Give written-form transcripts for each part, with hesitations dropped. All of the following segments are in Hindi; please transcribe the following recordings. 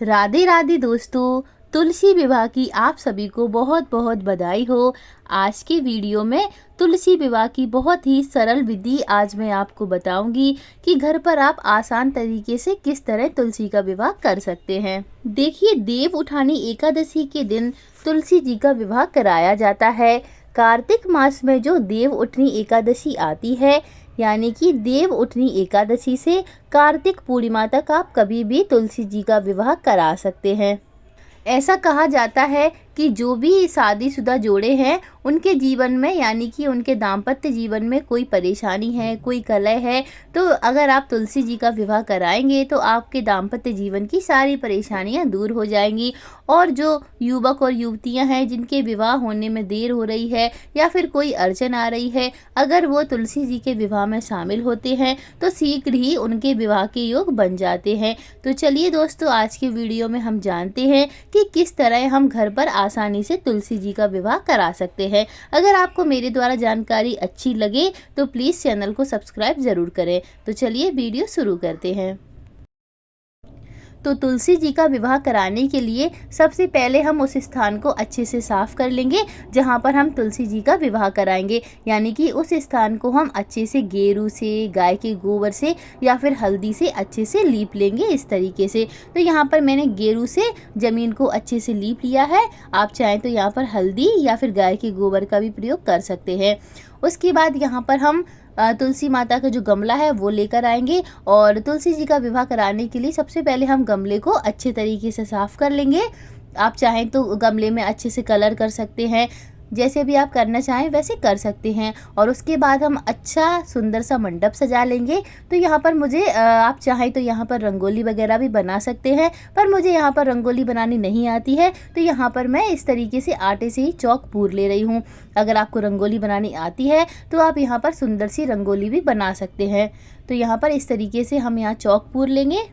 राधे राधे दोस्तों, तुलसी विवाह की आप सभी को बहुत बहुत बधाई हो। आज के वीडियो में तुलसी विवाह की बहुत ही सरल विधि आज मैं आपको बताऊंगी कि घर पर आप आसान तरीके से किस तरह तुलसी का विवाह कर सकते हैं। देखिए, देव उठानी एकादशी के दिन तुलसी जी का विवाह कराया जाता है। कार्तिक मास में जो देव उठनी एकादशी आती है, यानी कि देव उठनी एकादशी से कार्तिक पूर्णिमा तक आप कभी भी तुलसी जी का विवाह करा सकते हैं। ऐसा कहा जाता है कि जो भी शादीशुदा जोड़े हैं उनके जीवन में, यानी कि उनके दाम्पत्य जीवन में कोई परेशानी है, कोई कलह है, तो अगर आप तुलसी जी का विवाह कराएंगे तो आपके दाम्पत्य जीवन की सारी परेशानियां दूर हो जाएंगी। और जो युवक और युवतियां हैं जिनके विवाह होने में देर हो रही है या फिर कोई अड़चन आ रही है, अगर वो तुलसी जी के विवाह में शामिल होते हैं तो शीघ्र ही उनके विवाह के योग बन जाते हैं। तो चलिए दोस्तों, आज के वीडियो में हम जानते हैं कि किस तरह हम घर पर आसानी से तुलसी जी का विवाह करा सकते हैं। अगर आपको मेरे द्वारा जानकारी अच्छी लगे तो प्लीज़ चैनल को सब्सक्राइब ज़रूर करें। तो चलिए वीडियो शुरू करते हैं। तो तुलसी जी का विवाह कराने के लिए सबसे पहले हम उस स्थान को अच्छे से साफ कर लेंगे जहाँ पर हम तुलसी जी का विवाह कराएंगे, यानी कि उस स्थान को हम अच्छे से गेरू से, गाय के गोबर से या फिर हल्दी से अच्छे से लीप लेंगे इस तरीके से। तो यहाँ पर मैंने गेरू से ज़मीन को अच्छे से लीप लिया है। आप चाहें तो यहाँ पर हल्दी या फिर गाय के गोबर का भी प्रयोग कर सकते हैं। उसके बाद यहाँ पर हम तुलसी माता का जो गमला है वो लेकर आएंगे और तुलसी जी का विवाह कराने के लिए सबसे पहले हम गमले को अच्छे तरीके से साफ़ कर लेंगे। आप चाहें तो गमले में अच्छे से कलर कर सकते हैं, जैसे भी आप करना चाहें वैसे कर सकते हैं। और उसके बाद हम अच्छा सुंदर सा मंडप सजा लेंगे। तो यहाँ पर मुझे आप चाहें तो यहाँ पर रंगोली वगैरह भी बना सकते हैं, पर मुझे यहाँ पर रंगोली बनानी नहीं आती है, तो यहाँ पर मैं इस तरीके से आटे से ही चौक पूर ले रही हूँ। अगर आपको रंगोली बनानी आती है तो आप यहाँ पर सुंदर सी रंगोली भी बना सकते हैं। तो यहाँ पर इस तरीके से हम यहाँ चौक पूर लेंगे।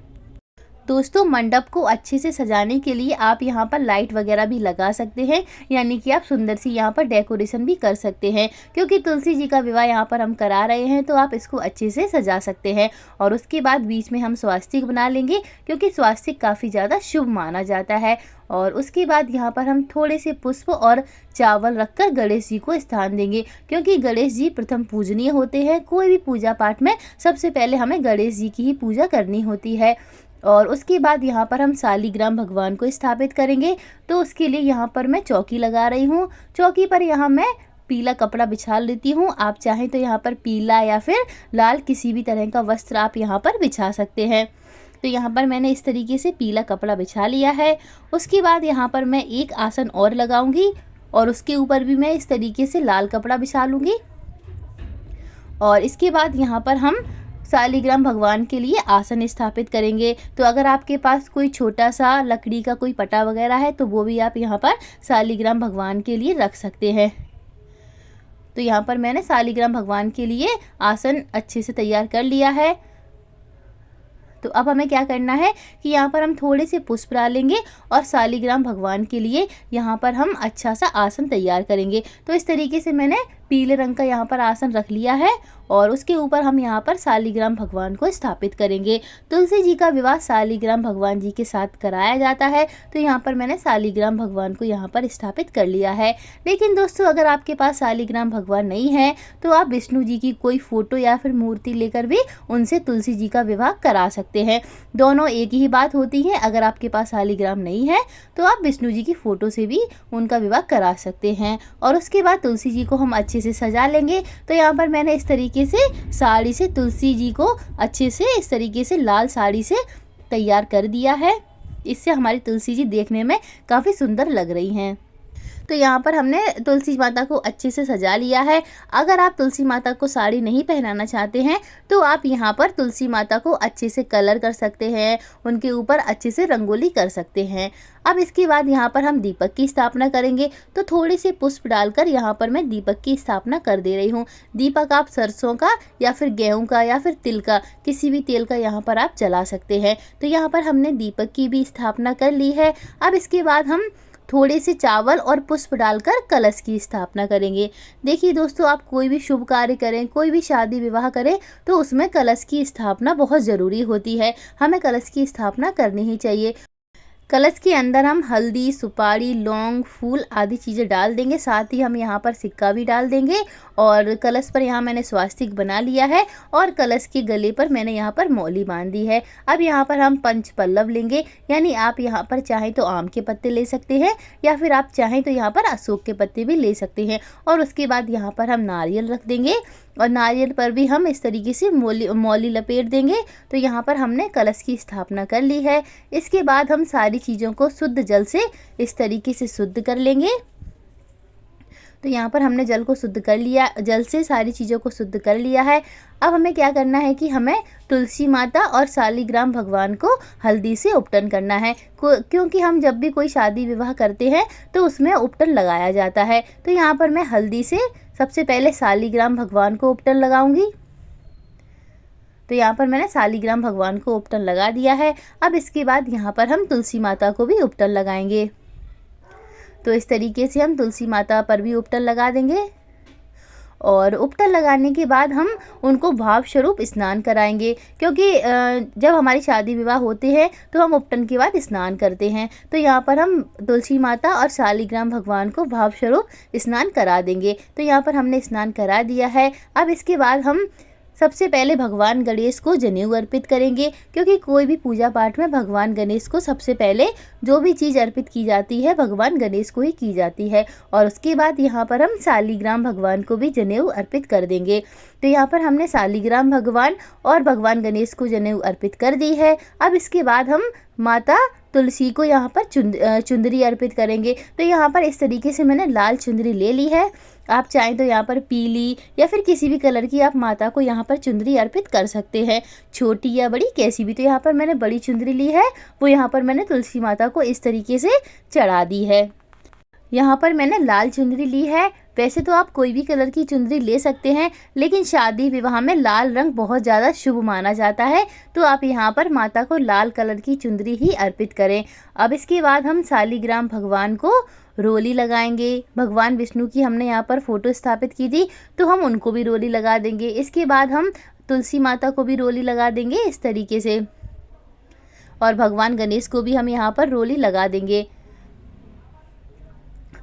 दोस्तों, मंडप को अच्छे से सजाने के लिए आप यहाँ पर लाइट वगैरह भी लगा सकते हैं, यानी कि आप सुंदर सी यहाँ पर डेकोरेशन भी कर सकते हैं। क्योंकि तुलसी जी का विवाह यहाँ पर हम करा रहे हैं तो आप इसको अच्छे से सजा सकते हैं। और उसके बाद बीच में हम स्वास्तिक बना लेंगे, क्योंकि स्वास्तिक काफ़ी ज़्यादा शुभ माना जाता है। और उसके बाद यहाँ पर हम थोड़े से पुष्प और चावल रखकर गणेश जी को स्थान देंगे, क्योंकि गणेश जी प्रथम पूजनीय होते हैं। कोई भी पूजा पाठ में सबसे पहले हमें गणेश जी की ही पूजा करनी होती है। और उसके बाद यहाँ पर हम शालिग्राम भगवान को स्थापित करेंगे। तो उसके लिए यहाँ पर मैं चौकी लगा रही हूँ। चौकी पर यहाँ मैं पीला कपड़ा बिछा लेती हूँ। आप चाहें तो यहाँ पर पीला या फिर लाल किसी भी तरह का वस्त्र आप यहाँ पर बिछा सकते हैं। तो यहाँ पर मैंने इस तरीके से पीला कपड़ा बिछा लिया है। उसके बाद यहाँ पर मैं एक आसन और लगाऊंगी और उसके ऊपर भी मैं इस तरीके से लाल कपड़ा बिछा लूँगी। और इसके बाद यहाँ पर हम शालिग्राम भगवान के लिए आसन स्थापित करेंगे। तो अगर आपके पास कोई छोटा सा लकड़ी का कोई पटा वगैरह है तो वो भी आप यहाँ पर शालिग्राम भगवान के लिए रख सकते हैं। तो यहाँ पर मैंने शालिग्राम भगवान के लिए आसन अच्छे से तैयार कर लिया है। तो अब हमें क्या करना है कि यहाँ पर हम थोड़े से पुष्प डालेंगे और शालिग्राम भगवान के लिए यहाँ पर हम अच्छा सा आसन तैयार करेंगे। तो इस तरीके से मैंने पीले रंग का यहाँ पर आसन रख लिया है और उसके ऊपर हम यहाँ पर शालिग्राम भगवान को स्थापित करेंगे। तुलसी जी का विवाह शालिग्राम भगवान जी के साथ कराया जाता है, तो यहाँ पर मैंने शालिग्राम भगवान को यहाँ पर स्थापित कर लिया है। लेकिन दोस्तों, अगर आपके पास शालिग्राम भगवान नहीं है तो आप विष्णु जी की कोई फ़ोटो या फिर मूर्ति लेकर भी उनसे तुलसी जी का विवाह करा सकते हैं। दोनों एक ही बात होती है। अगर आपके पास शालिग्राम नहीं है तो आप विष्णु जी की फ़ोटो से भी उनका विवाह करा सकते हैं। और उसके बाद तुलसी जी को हम अच्छे से सजा लेंगे। तो यहाँ पर मैंने इस तरीके से साड़ी से तुलसी जी को अच्छे से इस तरीके से लाल साड़ी से तैयार कर दिया है। इससे हमारी तुलसी जी देखने में काफ़ी सुंदर लग रही हैं। तो यहाँ पर हमने तुलसी माता को अच्छे से सजा लिया है। अगर आप तुलसी माता को साड़ी नहीं पहनाना चाहते हैं तो आप यहाँ पर तुलसी माता को अच्छे से कलर कर सकते हैं, उनके ऊपर अच्छे से रंगोली कर सकते हैं। अब इसके बाद यहाँ पर हम दीपक की स्थापना करेंगे। तो थोड़े से पुष्प डालकर यहाँ पर मैं दीपक की स्थापना कर दे रही हूँ। दीपक आप सरसों का या फिर गेहूँ का या फिर तिल का, किसी भी तेल का यहाँ पर आप जला सकते हैं। तो यहाँ पर हमने दीपक की भी स्थापना कर ली है। अब इसके बाद हम थोड़े से चावल और पुष्प डालकर कलश की स्थापना करेंगे। देखिए दोस्तों, आप कोई भी शुभ कार्य करें, कोई भी शादी विवाह करें तो उसमें कलश की स्थापना बहुत ज़रूरी होती है। हमें कलश की स्थापना करनी ही चाहिए। कलश के अंदर हम हल्दी, सुपारी, लौंग, फूल आदि चीज़ें डाल देंगे। साथ ही हम यहाँ पर सिक्का भी डाल देंगे और कलश पर यहाँ मैंने स्वास्तिक बना लिया है और कलश के गले पर मैंने यहाँ पर मौली बांध दी है। अब यहाँ पर हम पंच पल्लव लेंगे, यानी आप यहाँ पर चाहें तो आम के पत्ते ले सकते हैं या फिर आप चाहें तो यहाँ पर अशोक के पत्ते भी ले सकते हैं। और उसके बाद यहाँ पर हम नारियल रख देंगे और नारियल पर भी हम इस तरीके से मौली लपेट देंगे। तो यहाँ पर हमने कलश की स्थापना कर ली है। इसके बाद हम सारी चीज़ों को शुद्ध जल से इस तरीके से शुद्ध कर लेंगे। तो यहाँ पर हमने जल को शुद्ध कर लिया, जल से सारी चीज़ों को शुद्ध कर लिया है। अब हमें क्या करना है कि हमें तुलसी माता और शालिग्राम भगवान को हल्दी से उपटन करना है, क्योंकि हम जब भी कोई शादी विवाह करते हैं तो उसमें उपटन लगाया जाता है। तो यहाँ पर मैं हल्दी से सबसे पहले शालिग्राम भगवान को उपटन लगाऊंगी। तो यहाँ पर मैंने शालिग्राम भगवान को उपटन लगा दिया है। अब इसके बाद यहाँ पर हम तुलसी माता को भी उपटन लगाएंगे। तो इस तरीके से हम तुलसी माता पर भी उपटन लगा देंगे और उपटन लगाने के बाद हम उनको भाव स्वरूप स्नान कराएंगे, क्योंकि जब हमारी शादी विवाह होते हैं तो हम उपटन के बाद स्नान करते हैं। तो यहाँ पर हम तुलसी माता और शालिग्राम भगवान को भाव स्वरूप स्नान करा देंगे। तो यहाँ पर हमने स्नान करा दिया है। अब इसके बाद हम सबसे पहले भगवान गणेश को जनेऊ अर्पित करेंगे, क्योंकि कोई भी पूजा पाठ में भगवान गणेश को सबसे पहले जो भी चीज़ अर्पित की जाती है भगवान गणेश को ही की जाती है। और उसके बाद यहाँ पर हम शालिग्राम भगवान को भी जनेऊ अर्पित कर देंगे। तो यहाँ पर हमने शालिग्राम भगवान और भगवान गणेश को जनेऊ अर्पित कर दी है। अब इसके बाद हम माता तुलसी को यहाँ पर चुंदरी अर्पित करेंगे। तो यहाँ पर इस तरीके से मैंने लाल चुंदरी ले ली है। आप चाहें तो यहाँ पर पीली या फिर किसी भी कलर की आप माता को यहाँ पर चुंदरी अर्पित कर सकते हैं, छोटी या बड़ी कैसी भी। तो यहाँ पर मैंने बड़ी चुंदरी ली है, वो यहाँ पर मैंने तुलसी माता को इस तरीके से चढ़ा दी है। यहाँ पर मैंने लाल चुंदरी ली है। वैसे तो आप कोई भी कलर की चुंदरी ले सकते हैं, लेकिन शादी विवाह में लाल रंग बहुत ज़्यादा शुभ माना जाता है, तो आप यहाँ पर माता को लाल कलर की चुंदरी ही अर्पित करें। अब इसके बाद हम शालिग्राम भगवान को रोली लगाएंगे। भगवान विष्णु की हमने यहाँ पर फोटो स्थापित की थी, तो हम उनको भी रोली लगा देंगे। इसके बाद हम तुलसी माता को भी रोली लगा देंगे इस तरीके से, और भगवान गणेश को भी हम यहाँ पर रोली लगा देंगे।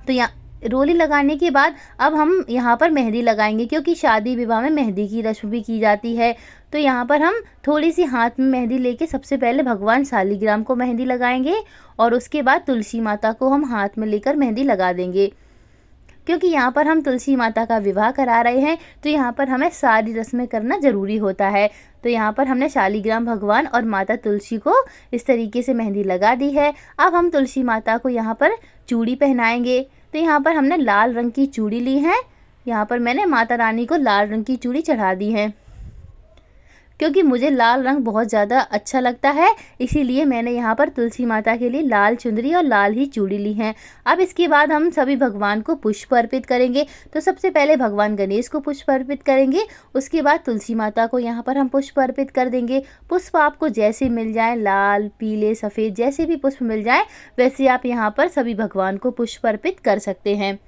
तो यहाँ रोली लगाने के बाद अब हम यहाँ पर मेहंदी लगाएंगे, क्योंकि शादी विवाह में मेहंदी की रस्म भी की जाती है। तो यहाँ पर हम थोड़ी सी हाथ में मेहंदी लेके सबसे पहले भगवान शालिग्राम को मेहंदी लगाएंगे और उसके बाद तुलसी माता को हम हाथ में लेकर मेहंदी लगा देंगे। क्योंकि यहाँ पर हम तुलसी माता का विवाह करा रहे हैं, तो यहाँ पर हमें सारी रस्में करना ज़रूरी होता है। तो यहाँ पर हमने शालिग्राम भगवान और माता तुलसी को इस तरीके से मेहंदी लगा दी है। अब हम तुलसी माता को यहाँ पर चूड़ी पहनाएंगे। तो यहाँ पर हमने लाल रंग की चूड़ी ली है। यहाँ पर मैंने माता रानी को लाल रंग की चूड़ी चढ़ा दी है, क्योंकि मुझे लाल रंग बहुत ज़्यादा अच्छा लगता है, इसीलिए मैंने यहाँ पर तुलसी माता के लिए लाल चुंदरी और लाल ही चूड़ी ली है। अब इसके बाद हम सभी भगवान को पुष्प अर्पित करेंगे। तो सबसे पहले भगवान गणेश को पुष्प अर्पित करेंगे, उसके बाद तुलसी माता को यहाँ पर हम पुष्प अर्पित कर देंगे। पुष्प आपको जैसे मिल जाए, लाल, पीले, सफ़ेद, जैसे भी पुष्प मिल जाए वैसे आप यहाँ पर सभी भगवान को पुष्प अर्पित कर सकते हैं।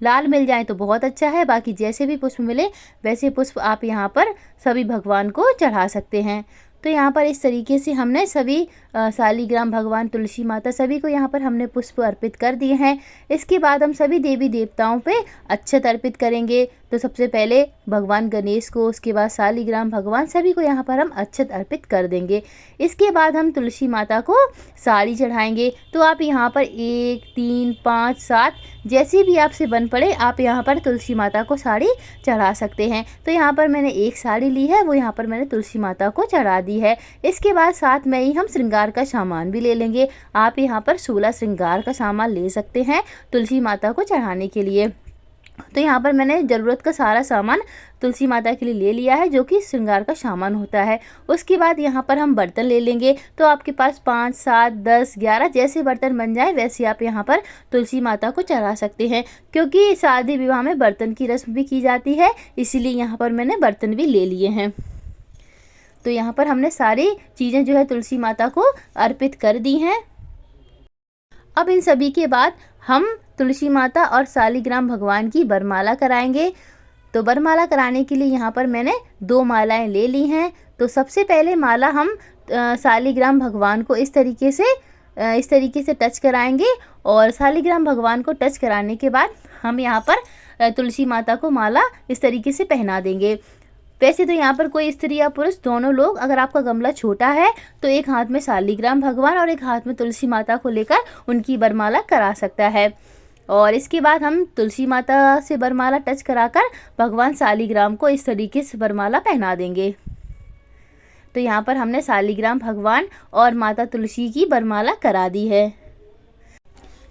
लाल मिल जाए तो बहुत अच्छा है, बाकी जैसे भी पुष्प मिले वैसे पुष्प आप यहाँ पर सभी भगवान को चढ़ा सकते हैं। तो यहाँ पर इस तरीके से हमने सभी शालिग्राम भगवान, तुलसी माता, सभी को यहाँ पर हमने पुष्प अर्पित कर दिए हैं। इसके बाद हम सभी देवी देवताओं पे अक्षत अर्पित करेंगे। तो सबसे पहले भगवान गणेश को, उसके बाद शालिग्राम भगवान, सभी को यहाँ पर हम अक्षत अर्पित कर देंगे। इसके बाद हम तुलसी माता को साड़ी चढ़ाएंगे। तो आप यहाँ पर 1, 3, 5, 7 जैसी भी आपसे बन पड़े आप यहाँ पर तुलसी माता को साड़ी चढ़ा सकते हैं। तो यहाँ पर मैंने एक साड़ी ली है, वो यहाँ पर मैंने तुलसी माता को चढ़ा दी है। इसके बाद साथ में ही हम श्रृंगार का सामान भी ले लेंगे। आप यहाँ पर 16 श्रृंगार का सामान ले सकते हैं तुलसी माता को चढ़ाने के लिए। तो यहाँ पर मैंने ज़रूरत का सारा सामान तुलसी माता के लिए ले लिया है, जो कि श्रृंगार का सामान होता है। उसके बाद यहाँ पर हम बर्तन ले लेंगे। तो आपके पास 5, 7, 10, 11 जैसे बर्तन बन जाए वैसे आप यहाँ पर तुलसी माता को चढ़ा सकते हैं, क्योंकि शादी विवाह में बर्तन की रस्म भी की जाती है, इसीलिए यहाँ पर मैंने बर्तन भी ले लिए हैं। तो यहाँ पर हमने सारी चीज़ें जो है तुलसी माता को अर्पित कर दी हैं। अब इन सभी के बाद हम तुलसी माता और शालिग्राम भगवान की वरमाला कराएंगे। तो वरमाला कराने के लिए यहाँ पर मैंने 2 मालाएं ले ली हैं। तो सबसे पहले माला हम शालिग्राम भगवान को इस तरीके से इस तरीके से टच कराएंगे और शालिग्राम भगवान को टच कराने के बाद हम यहाँ पर तुलसी माता को माला इस तरीके से पहना देंगे। वैसे तो यहाँ पर कोई स्त्री या पुरुष दोनों लोग, अगर आपका गमला छोटा है तो एक हाथ में शालिग्राम भगवान और एक हाथ में तुलसी माता को लेकर उनकी वरमाला करा सकता है। और इसके बाद हम तुलसी माता से वरमाला टच कराकर भगवान शालिग्राम को इस तरीके से वरमाला पहना देंगे। तो यहाँ पर हमने शालिग्राम भगवान और माता तुलसी की वरमाला करा दी है।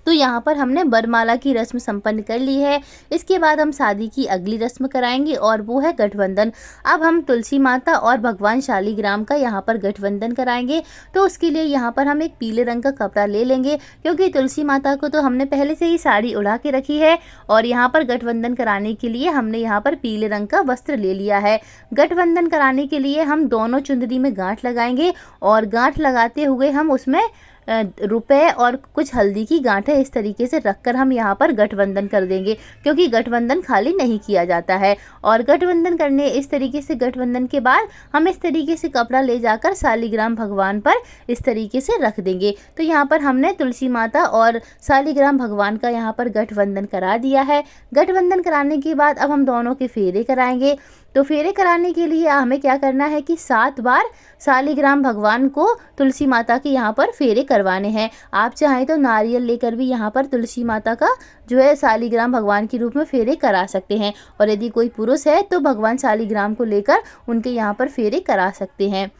तो यहाँ पर हमने वरमाला की रस्म संपन्न कर ली है। इसके बाद हम शादी की अगली रस्म कराएंगे और वो है गठबंधन। अब हम तुलसी माता और भगवान शालिग्राम का यहाँ पर गठबंधन कराएंगे। तो उसके लिए यहाँ पर हम एक पीले रंग का कपड़ा ले लेंगे, क्योंकि तुलसी माता को तो हमने पहले से ही साड़ी उड़ा के रखी है और यहाँ पर गठबंधन कराने के लिए हमने यहाँ पर पीले रंग का वस्त्र ले लिया है। गठबंधन कराने के लिए हम दोनों चुंदरी में गांठ लगाएंगे और गांठ लगाते हुए हम उसमें रुपए और कुछ हल्दी की गांठें इस तरीके से रखकर हम यहाँ पर गठबंधन कर देंगे, क्योंकि गठबंधन खाली नहीं किया जाता है। और गठबंधन करने इस तरीके से गठबंधन के बाद हम इस तरीके से कपड़ा ले जाकर शालिग्राम भगवान पर इस तरीके से रख देंगे। तो यहाँ पर हमने तुलसी माता और शालिग्राम भगवान का यहाँ पर गठबंधन करा दिया है। गठबंधन कराने के बाद अब हम दोनों के फेरे कराएंगे। तो फेरे कराने के लिए हमें क्या करना है कि 7 बार शालिग्राम भगवान को तुलसी माता के यहाँ पर फेरे करवाने हैं। आप चाहें तो नारियल लेकर भी यहाँ पर तुलसी माता का जो है शालिग्राम भगवान के रूप में फेरे करा सकते हैं, और यदि कोई पुरुष है तो भगवान शालिग्राम को लेकर उनके यहाँ पर फेरे करा सकते हैं।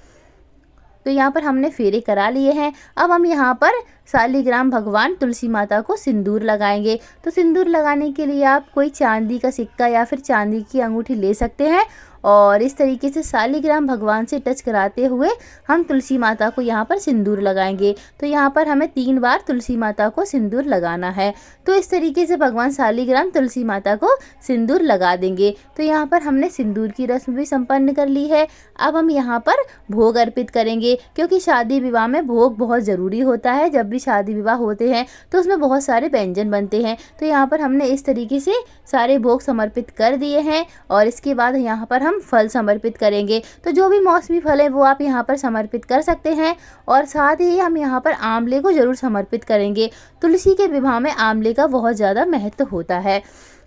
तो यहाँ पर हमने फेरे करा लिए हैं। अब हम यहाँ पर शालिग्राम भगवान तुलसी माता को सिंदूर लगाएंगे। तो सिंदूर लगाने के लिए आप कोई चांदी का सिक्का या फिर चांदी की अंगूठी ले सकते हैं और इस तरीके से शालिग्राम भगवान से टच कराते हुए हम तुलसी माता को यहाँ पर सिंदूर लगाएंगे। तो यहाँ पर हमें 3 बार तुलसी माता को सिंदूर लगाना है। तो इस तरीके से भगवान शालिग्राम तुलसी माता को सिंदूर लगा देंगे। तो यहाँ पर हमने सिंदूर की रस्म भी संपन्न कर ली है। अब हम यहाँ पर भोग अर्पित करेंगे, क्योंकि शादी विवाह में भोग बहुत ज़रूरी होता है। जब भी शादी विवाह होते हैं तो उसमें बहुत सारे व्यंजन बनते हैं। तो यहाँ पर हमने इस तरीके से सारे भोग समर्पित कर दिए हैं और इसके बाद यहाँ पर हम फल समर्पित करेंगे। तो जो भी मौसमी फल है वो आप यहाँ पर समर्पित कर सकते हैं और साथ ही हम यहाँ पर आंवले को ज़रूर समर्पित करेंगे। तुलसी के विवाह में आंवले का बहुत ज़्यादा महत्व होता है।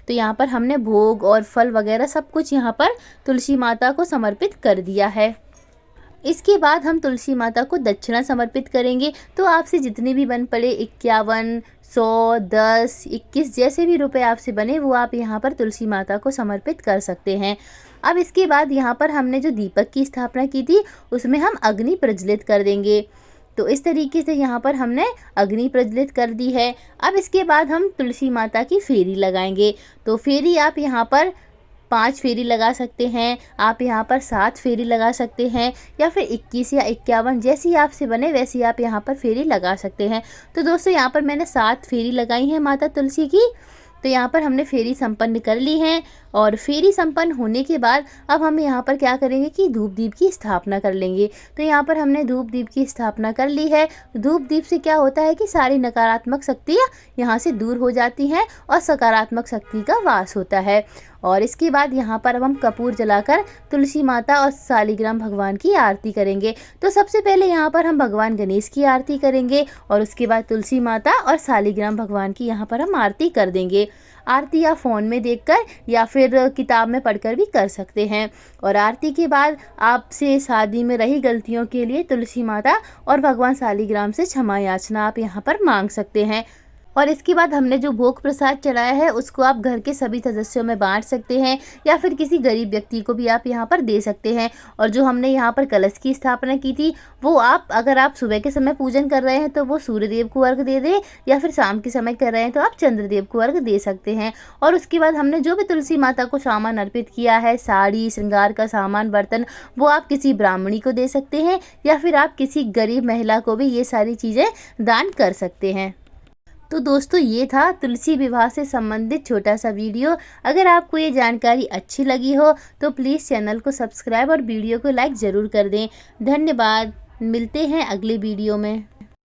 तो यहाँ पर हमने भोग और फल वगैरह सब कुछ यहाँ पर तुलसी माता को समर्पित कर दिया है। इसके बाद हम तुलसी माता को दक्षिणा समर्पित करेंगे। तो आपसे जितने भी बन पड़े 51, 100, 10, 21 जैसे भी रुपए आपसे बने वो आप यहाँ पर तुलसी माता को समर्पित कर सकते हैं। अब इसके बाद यहाँ पर हमने जो दीपक की स्थापना की थी उसमें हम अग्नि प्रज्वलित कर देंगे। तो इस तरीके से यहाँ पर हमने अग्नि प्रज्वलित कर दी है। अब इसके बाद हम तुलसी माता की फेरी लगाएंगे। तो फेरी आप यहाँ पर 5 फेरी लगा सकते हैं, आप यहाँ पर 7 फेरी लगा सकते हैं या फिर 21 या 51 जैसी आपसे बने वैसी आप यहाँ पर फेरी लगा सकते हैं। तो दोस्तों यहाँ पर मैंने 7 फेरी लगाई हैं माता तुलसी की। तो यहाँ पर हमने फेरी संपन्न कर ली है और फेरी संपन्न होने के बाद अब हम यहाँ पर क्या करेंगे कि धूप दीप की स्थापना कर लेंगे। तो यहाँ पर हमने धूप दीप की स्थापना कर ली है। धूप दीप से क्या होता है कि सारी नकारात्मक शक्तियाँ यहाँ से दूर हो जाती हैं और सकारात्मक शक्ति का वास होता है। और इसके बाद यहाँ पर अब हम कपूर जलाकर तुलसी माता और शालिग्राम भगवान की आरती करेंगे। तो सबसे पहले यहाँ पर हम भगवान गणेश की आरती करेंगे और उसके बाद तुलसी माता और शालिग्राम भगवान की यहाँ पर हम आरती कर देंगे। आरती आप फ़ोन में देखकर या फिर किताब में पढ़कर भी कर सकते हैं। और आरती के बाद आपसे शादी में रही गलतियों के लिए तुलसी माता और भगवान शालिग्राम से क्षमा याचना आप यहाँ पर मांग सकते हैं। और इसके बाद हमने जो भोग प्रसाद चढ़ाया है उसको आप घर के सभी सदस्यों में बांट सकते हैं या फिर किसी गरीब व्यक्ति को भी आप यहाँ पर दे सकते हैं। और जो हमने यहाँ पर कलश की स्थापना की थी वो आप अगर आप सुबह के समय पूजन कर रहे हैं तो वो सूर्यदेव को अर्घ दे दें या फिर शाम के समय कर रहे हैं तो आप चंद्रदेव को अर्घ दे सकते हैं। और उसके बाद हमने जो भी तुलसी माता को सामान अर्पित किया है, साड़ी, श्रृंगार का सामान, बर्तन, वो आप किसी ब्राह्मणी को दे सकते हैं या फिर आप किसी गरीब महिला को भी ये सारी चीज़ें दान कर सकते हैं। तो दोस्तों ये था तुलसी विवाह से संबंधित छोटा सा वीडियो। अगर आपको ये जानकारी अच्छी लगी हो तो प्लीज़ चैनल को सब्सक्राइब और वीडियो को लाइक ज़रूर कर दें। धन्यवाद। मिलते हैं अगले वीडियो में।